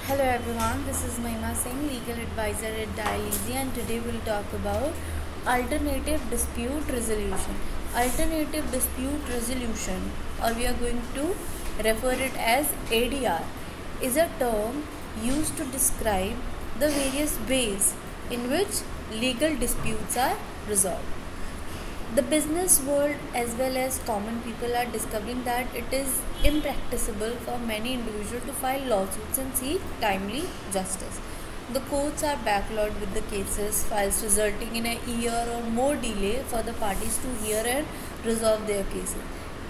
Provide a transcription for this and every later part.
Hello everyone, this is Mahima Singh, legal advisor at Dialeasy, and today we'll talk about alternative dispute resolution. Alternative dispute resolution, or we are going to refer it as ADR, is a term used to describe the various ways in which legal disputes are resolved. The business world as well as common people are discovering that it is impracticable for many individuals to file lawsuits and seek timely justice. The courts are backlogged with the cases files, resulting in a year or more delay for the parties to hear and resolve their cases.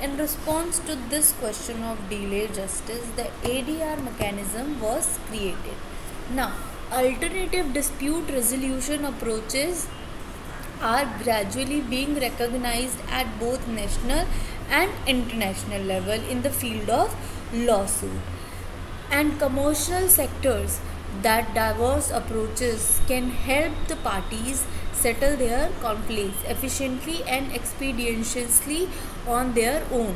In response to this question of delayed justice, the ADR mechanism was created. Now, alternative dispute resolution approaches are gradually being recognized at both national and international level in the field of lawsuit, and commercial sectors that diverse approaches can help the parties settle their conflicts efficiently and expeditiously on their own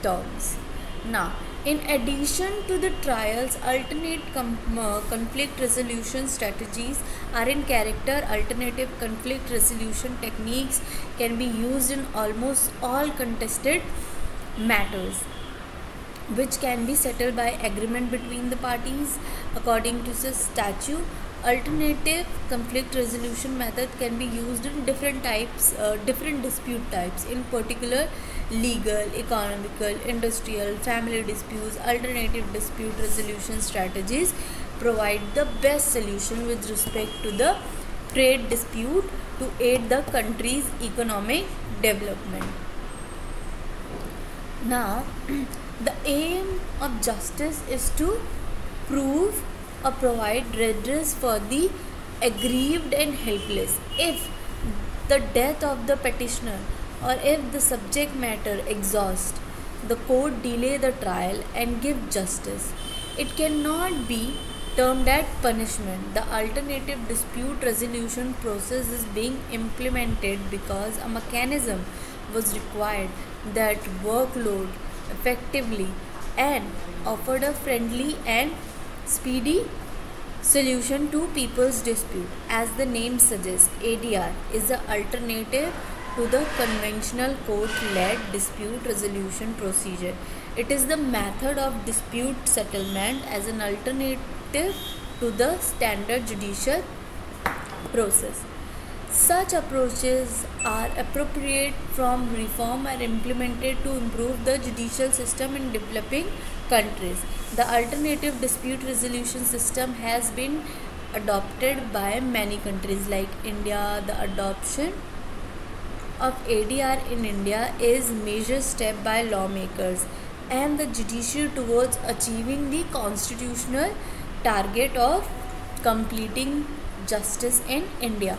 terms. Now, in addition to the trials, alternate conflict resolution strategies are in character. Alternative conflict resolution techniques can be used in almost all contested matters, which can be settled by agreement between the parties according to the statute. Alternative conflict resolution method can be used in different dispute types, in particular legal, economical, industrial, family disputes. Alternative dispute resolution strategies provide the best solution with respect to the trade dispute to aid the country's economic development. Now, the aim of justice is to prove or provide redress for the aggrieved and helpless. If the death of the petitioner or if the subject matter exhausts, the court delay the trial and give justice. It cannot be termed as punishment. The alternative dispute resolution process is being implemented because a mechanism was required that workload effectively and offered a friendly and speedy solution to people's dispute. As the name suggests, ADR is the alternative to the conventional court-led dispute resolution procedure. It is the method of dispute settlement as an alternative to the standard judicial process. Such approaches are appropriate from reform are implemented to improve the judicial system in developing countries. The alternative dispute resolution system has been adopted by many countries like India. The adoption of ADR in India is a major step by lawmakers and the judiciary towards achieving the constitutional target of completing justice in India.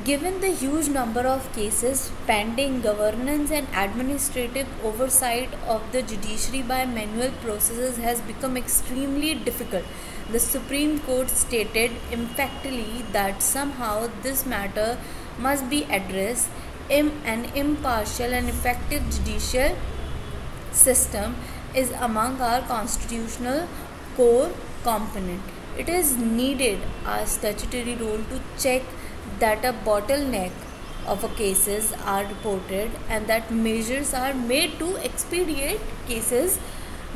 Given the huge number of cases pending, governance and administrative oversight of the judiciary by manual processes has become extremely difficult. The Supreme Court stated emphatically that somehow this matter must be addressed. An impartial and effective judicial system is among our constitutional core component. It is needed a statutory role to check that a bottleneck of a cases are reported and that measures are made to expedite cases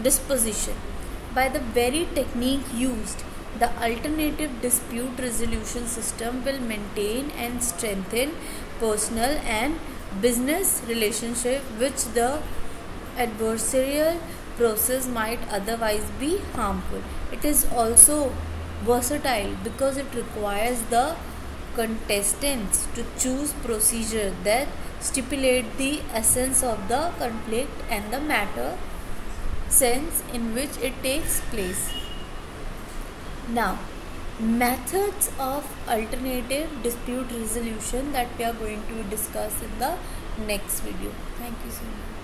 disposition. By the very technique used, the alternative dispute resolution system will maintain and strengthen personal and business relationship which the adversarial process might otherwise be harmful. It is also versatile because it requires the contestants to choose procedure that stipulate the essence of the conflict and the matter sense in which it takes place. Now, methods of alternative dispute resolution that we are going to discuss in the next video. Thank you so much.